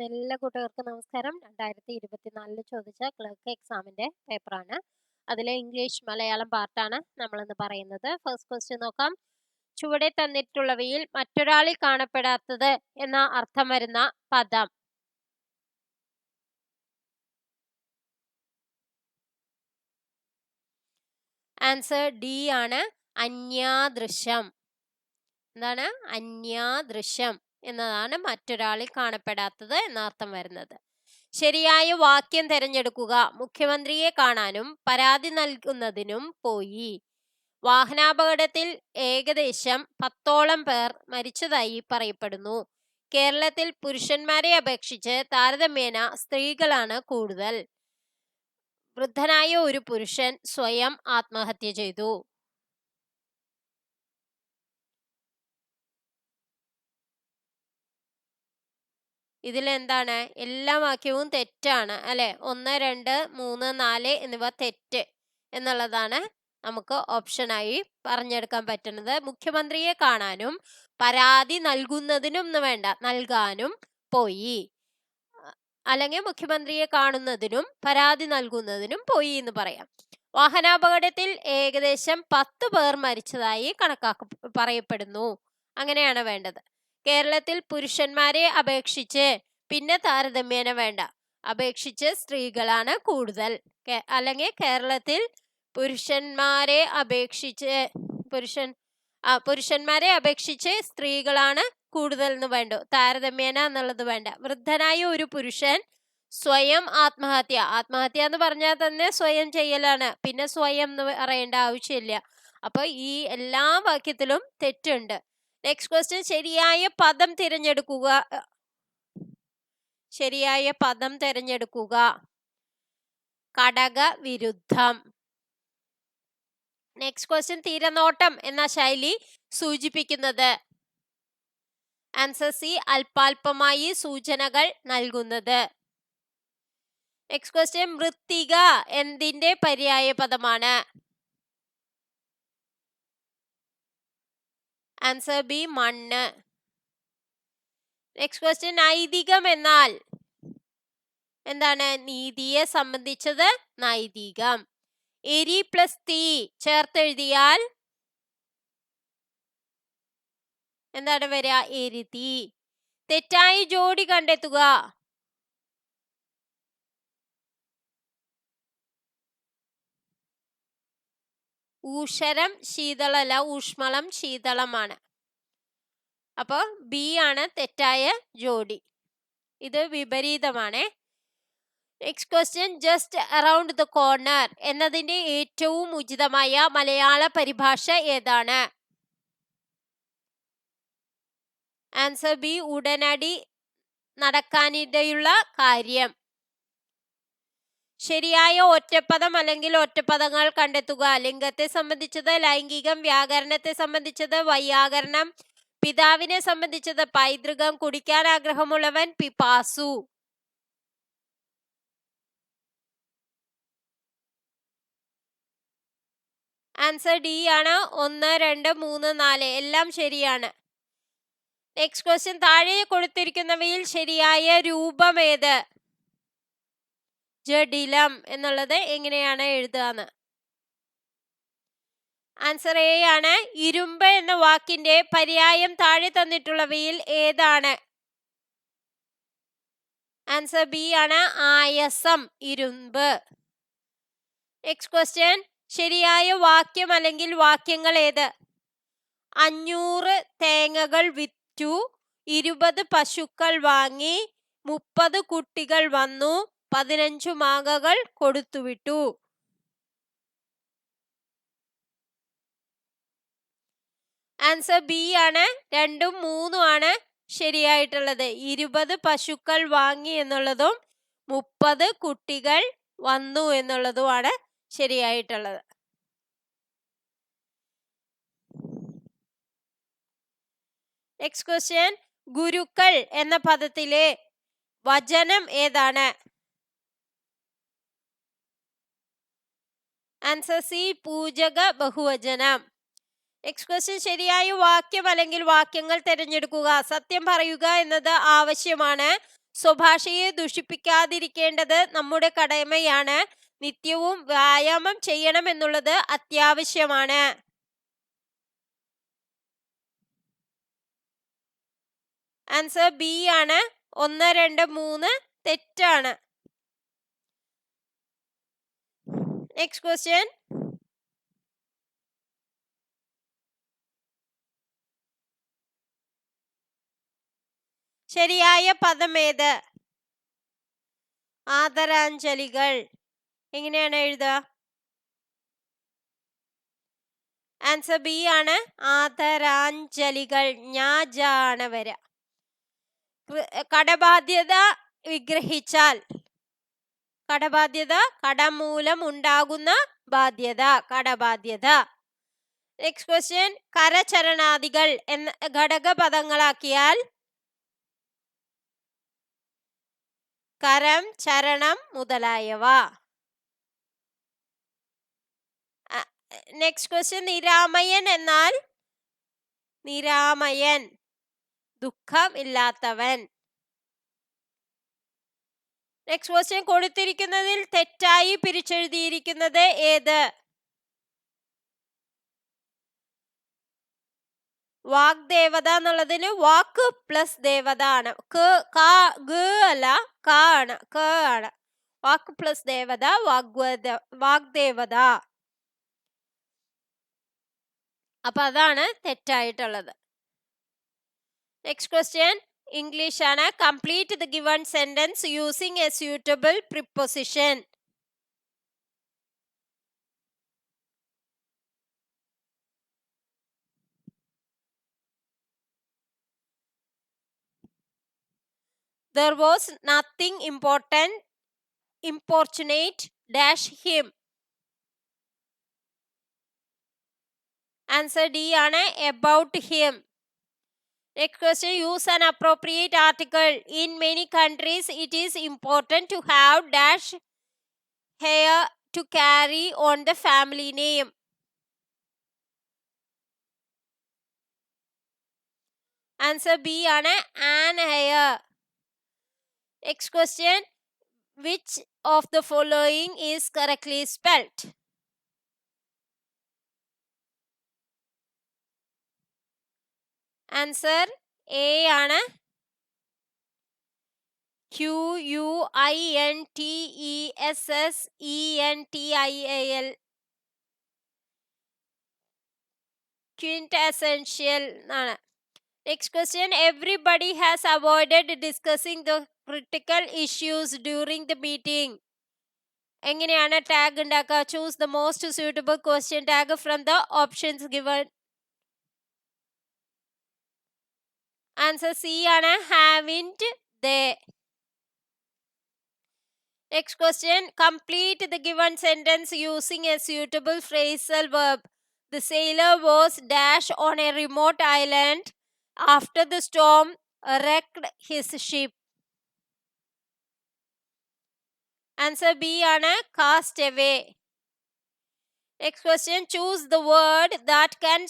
എല്ലാ കൂട്ടുകാർക്കും നമസ്കാരം. 2024 ചോദിച്ച ക്ലർക്ക് എക്സാമിന്റെ പേപ്പറാണ്. അതിലെ ഇംഗ്ലീഷ് മലയാളം പാർട്ടാണ് നമ്മളിന്ന് പറയുന്നത്. ഫസ്റ്റ് ക്വസ്റ്റ്യൻ നോക്കാം. ചുവടെ തന്നിട്ടുള്ളവയിൽ മറ്റൊരാളിൽ കാണപ്പെടാത്തത് എന്ന അർത്ഥം വരുന്ന പദം. ആൻസർ ഡി ആണ്, അന്യാദൃശ്യം. എന്താണ്? അന്യാദൃശ്യം എന്നതാണ് മറ്റൊരാളിൽ കാണപ്പെടാത്തത് എന്നർത്ഥം വരുന്നത്. ശരിയായ വാക്യം തിരഞ്ഞെടുക്കുക. മുഖ്യമന്ത്രിയെ കാണാനും പരാതി നൽകുന്നതിനും പോയി. വാഹനാപകടത്തിൽ ഏകദേശം 10ഓളം പേർ മരിച്ചതായി പറയപ്പെടുന്നു. കേരളത്തിൽ പുരുഷന്മാരെ അപേക്ഷിച്ച് താരതമ്യേന സ്ത്രീകളാണ് കൂടുതൽ. വൃദ്ധനായ ഒരു പുരുഷൻ സ്വയം ആത്മഹത്യ ചെയ്തു. ഇതിലെന്താണ്? എല്ലാ വാക്യവും തെറ്റാണ് അല്ലെ? 1, 2, 3, 4 എന്നിവ തെറ്റ് എന്നുള്ളതാണ് നമുക്ക് ഓപ്ഷനായി പറഞ്ഞെടുക്കാൻ പറ്റുന്നത്. മുഖ്യമന്ത്രിയെ കാണാനും പരാതി നൽകുന്നതിനും വേണ്ട, നൽകാനും പോയി. അല്ലെങ്കിൽ മുഖ്യമന്ത്രിയെ കാണുന്നതിനും പരാതി നൽകുന്നതിനും പോയി എന്ന് പറയാം. വാഹനാപകടത്തിൽ ഏകദേശം 10 പേർ മരിച്ചതായി പറയപ്പെടുന്നു. അങ്ങനെയാണ് വേണ്ടത്. കേരളത്തിൽ പുരുഷന്മാരെ അപേക്ഷിച്ച്, പിന്നെ താരതമ്യേന വേണ്ട, അപേക്ഷിച്ച് സ്ത്രീകളാണ് കൂടുതൽ. അല്ലെങ്കിൽ കേരളത്തിൽ പുരുഷന്മാരെ അപേക്ഷിച്ച് സ്ത്രീകളാണ് കൂടുതൽ എന്ന് വേണ്ട, താരതമ്യേന എന്നുള്ളത് വേണ്ട. വൃദ്ധനായ ഒരു പുരുഷൻ സ്വയം ആത്മഹത്യ എന്ന് പറഞ്ഞാൽ തന്നെ സ്വയം ചെയ്യലാണ്, പിന്നെ സ്വയം എന്ന് പറയേണ്ട ആവശ്യമില്ല. അപ്പൊ ഈ എല്ലാ വാക്യത്തിലും തെറ്റുണ്ട്. നെക്സ്റ്റ് ക്വസ്റ്റ്യൻ, ശരിയായ പദം തിരഞ്ഞെടുക്കുക. ഘടക വിരുദ്ധം. നെക്സ്റ്റ് ക്വസ്റ്റ്യൻ, തിരനോട്ടം എന്ന ശൈലി സൂചിപ്പിക്കുന്നത്. ആൻസർ സി, അല്പാൽപമായി സൂചനകൾ നൽകുന്നത്. നെക്സ്റ്റ് ക്വസ്റ്റ്യൻ, മൃത്തിക എന്തിന്റെ പര്യായ പദമാണ്? ആൻസർ ബി, മണ്ണ്. നെക്സ്റ്റ് ക്വസ്റ്റ്യൻ, നൈതികം എന്നാൽ എന്താണ്? നീതിയെ സംബന്ധിച്ചത് നൈതികം. എരി പ്ലസ് തീ ചേർത്തെഴുതിയാൽ എന്താണ് വരിക? എരുതി. തെറ്റായ ജോഡി കണ്ടെത്തുക. ഊഷരം ശീതളല്ല, ഊഷ്മളം ശീതളമാണ്. അപ്പൊ ബി ആണ് തെറ്റായ ജോഡി. ഇത് വിപരീതമാണ്. Next question, just around the corner എന്നതിന്റെ ഏറ്റവും ഉചിതമായ മലയാള പരിഭാഷ ഏതാണ്? ആൻസർ ബി, ഉടനടി നടക്കാനിടയുള്ള കാര്യം. ശരിയായ ഒറ്റപ്പദം അല്ലെങ്കിൽ ഒറ്റപ്പദങ്ങൾ കണ്ടെത്തുക. ലിംഗത്തെ സംബന്ധിച്ചത് ലൈംഗികം, വ്യാകരണത്തെ സംബന്ധിച്ചത് വൈയാകരണം, പിതാവിനെ സംബന്ധിച്ചത് പൈതൃകം, കുടിക്കാൻ ആഗ്രഹമുള്ളവൻ പിപാസു. ആൻസർ ഡി ആണ്. 1, 2, 3, 4 എല്ലാം ശരിയാണ്. നെക്സ്റ്റ് ക്വസ്റ്റ്യൻ, താഴെ കൊടുത്തിരിക്കുന്നവയിൽ ശരിയായ രൂപം ഏത്? ജഡിലം എന്നുള്ളത് എങ്ങനെയാണ് എഴുതാന്ന്? ആൻസർ എ ആണ്. ഇരുമ്പ് എന്ന വാക്കിന്റെ പര്യായം താഴെ തന്നിട്ടുള്ളവയിൽ ഏതാണ്? ആൻസർ ബി ആണ്, ആയസം, ഇരുമ്പ്. നെക്സ്റ്റ് ക്വസ്റ്റ്യൻ, ശരിയായ വാക്യം അല്ലെങ്കിൽ വാക്യങ്ങൾ ഏത്? 500 തേങ്ങകൾ വിറ്റു, 20 പശുക്കൾ വാങ്ങി, 30 കുട്ടികൾ വന്നു, 15 മാങ്ങകൾ കൊടുത്തുവിട്ടു. ആൻസർ ബി ആണ്. 2ഉം 3ഉം ആണ് ശരിയായിട്ടുള്ളത്. 20 പശുക്കൾ വാങ്ങി എന്നുള്ളതും 30 കുട്ടികൾ വന്നു എന്നുള്ളതുമാണ് ശരിയായിട്ടുള്ളത്. നെക്സ്റ്റ് ക്വസ്റ്റ്യൻ, ഗുരുക്കൾ എന്ന പദത്തിലെ വചനം ഏതാണ്? ആൻസർ സി, പൂജക ബഹുവചനം. നെക്സ്റ്റ് ക്വസ്റ്റ്യൻ, ശരിയായ വാക്യം അല്ലെങ്കിൽ വാക്യങ്ങൾ തിരഞ്ഞെടുക്കുക. സത്യം പറയുക എന്നത് ആവശ്യമാണ്, സ്വഭാഷയെ ദുഷിപ്പിക്കാതിരിക്കേണ്ടത് നമ്മുടെ കടമയാണ്. നിത്യവും വ്യായാമം ചെയ്യണമെന്നുള്ളത് അത്യാവശ്യമാണ്. ആൻസർ ബി ആണ്. 1, 2, 3 തെറ്റാണ്. Next question. ശരിയായ പദം ഏത്? ആദരാഞ്ജലികൾ. എങ്ങനെയാണ് എഴുതുക? ആൻസർ ബി ആണ്. ആദരാഞ്ജലികൾ. ഞാജാണ് വര. കടബാധ്യത വിഗ്രഹിച്ചാൽ. കടബാധ്യത കടം മൂലം ഉണ്ടാകുന്ന ബാധ്യത, കടബാധ്യത. Next question. കരചരണാദികൾ എന്ന ഘടകപദങ്ങളാക്കിയാൽ. കരം, ചരണം മുതലായവ. Next question. നിരാമയൻ എന്നാൽ? നിരാമയൻ ദുഃഖം ഇല്ലാത്തവൻ. Next question. കൊടുത്തിരിക്കുന്നതിൽ തെറ്റായി പിരിച്ചെഴുതിയിരിക്കുന്നത് ഏത്? വാഗ്ദേവത എന്നുള്ളതിന് വാക്ക് പ്ലസ് ദേവത ആണ്. അല്ല, ക ആണ്. വാക്ക് പ്ലസ് ദേവത, വാഗ്ദേവത. അപ്പൊ അതാണ് തെറ്റായിട്ടുള്ളത്. നെക്സ്റ്റ് ക്വസ്റ്റ്യൻ ഇംഗ്ലീഷ് ആണ്. Complete the given sentence using A suitable preposition. There was nothing importunate dash him. Answer D ആണ്. About him. Next question. Use an appropriate article. In many countries it is important to have dash hair to carry on the family name. Answer B ആണ്. An hair. Next question. Which of the following is correctly spelled? Answer A ആണ്. QUINTESSENTIAL. Quintessential ആണ്. Next question. Everybody has avoided discussing the critical issues during the meeting. എങ്ങനെയാണ് tag ഉണ്ടാക്കുക? Choose the most suitable question tag from the options given. Answer C ആണ്. Haven't they. Next question. Complete the given sentence using a suitable phrasal verb. The sailor was dash on a remote island after the storm wrecked his ship. Answer B ആണ്. Cast away. Next question. Choose the word that can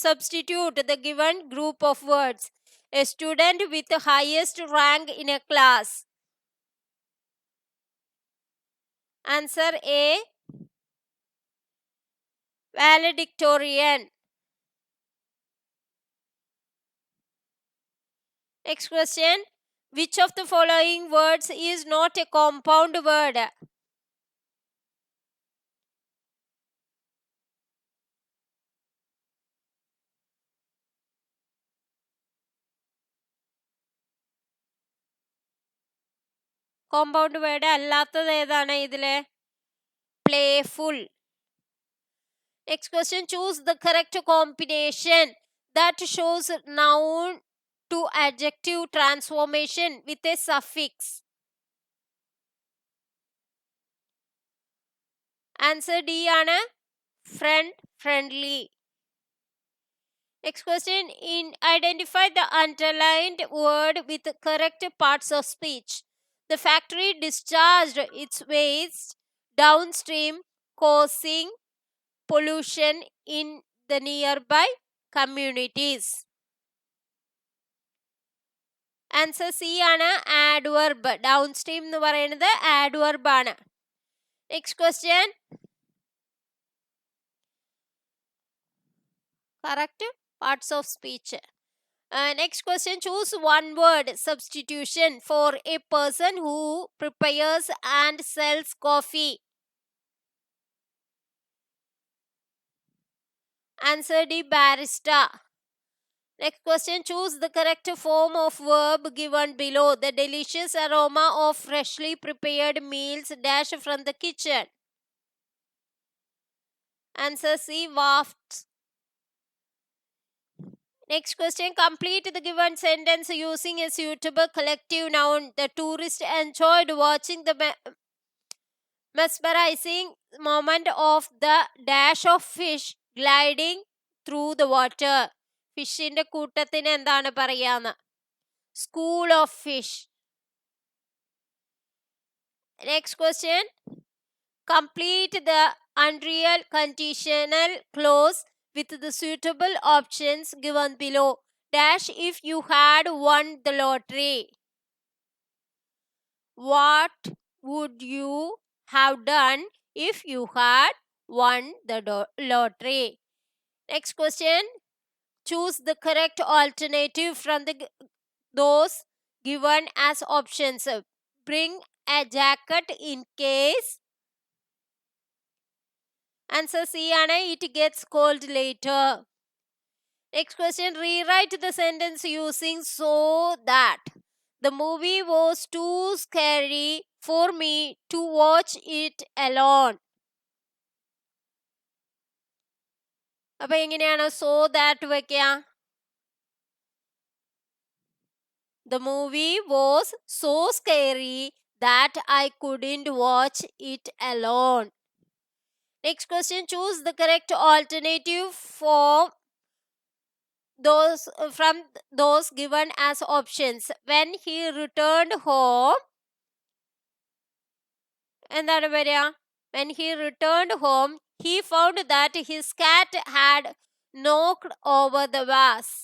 substitute the given group of words. A student with the highest rank in a class. Answer A. Valedictorian. Next question. Which of the following words is not a compound word? Compound word അല്ലാത്തത് ഏതാണ് ഇതിലെ? Playful. Next question. Choose the correct combination that shows noun to adjective transformation with a suffix. Answer D ആണ്. Friendly. Next question. Identify the underlined word with correct parts of speech. The factory discharged its waste downstream, causing pollution in the nearby communities. Answer C ആണ് adverb. Down stream എന്ന് പറയുന്നത് adverb ആണ്. Next question. Correct parts of speech. Next question. Choose one word substitution for a person who prepares and sells coffee. Answer D, barista. Next question. Choose the correct form of verb given below. The delicious aroma of freshly prepared meals dash from the kitchen. Answer C, wafts. Next question. Complete the given sentence using a suitable collective noun. The tourist enjoyed watching the mesmerizing moment of the dash of fish gliding through the water. ഫിഷിന്റെ കൂട്ടത്തിന് എന്താണ് പറയാന്ന്? School of fish. Next question. Complete the unreal conditional clause with the suitable options given below. Dash if you had won the lottery. What would you have done if you had won the lottery? Next question. Choose the correct alternative from those given as options. Bring a jacket in case. Answer C ആണ് it gets cold later. Next question. Rewrite the sentence using so that. The movie was too scary for me to watch it alone. അപ്പൊ എങ്ങനെയാണ് so that വെക്കുക? The movie was so scary that I couldn't watch it alone. Next question. Choose the correct alternative for from those given as options. When he returned home. എന്താണ് പറയുക? When he returned home, he found that his cat had knocked over the vase.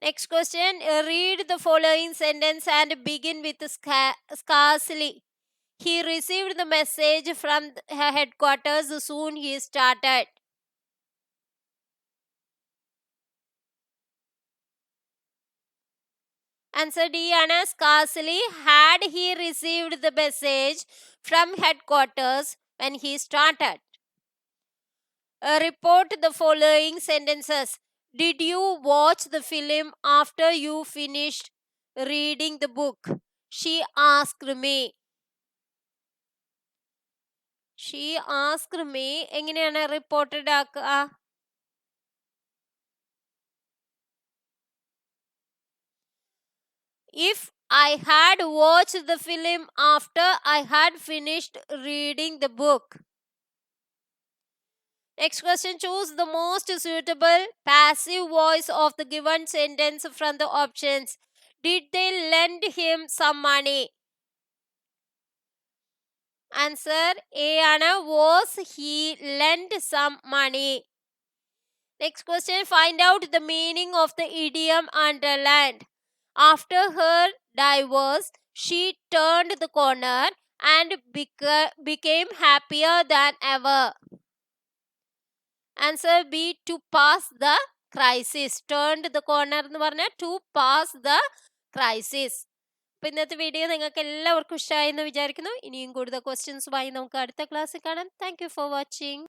Next question. Read the following sentence and begin with scarcely. He received the message from headquarters soon he started. Answer D ആണ് scarcely. Had he received the message from headquarters when he started? Report the following sentences. Did you watch the film after you finished reading the book? She asked me. She asked me എങ്ങനെയാണ് reported ആക്കുക? If I had watched the film after I had finished reading the book. Next question. Choose the most suitable passive voice of the given sentence from the options. Did they lend him some money? Answer A ആണ് was he lent some money. Next question. Find out the meaning of the idiom underlined. After her divorce, she turned the corner and became happier than ever. Answer B, to pass the crisis. Turned the corner എന്ന് പറഞ്ഞാൽ to pass the crisis. അപ്പോൾ ഇന്നത്തെ video നിങ്ങൾക്ക് എല്ലാവർക്കും ഇഷ്ടമായി എന്ന് വിചാരിക്കുന്നു. ഇനിയും കൂടുതൽ ക്വസ്റ്റ്യൻസുമായി നമുക്ക് അടുത്ത ക്ലാസ്സിൽ കാണാം. Thank you for watching.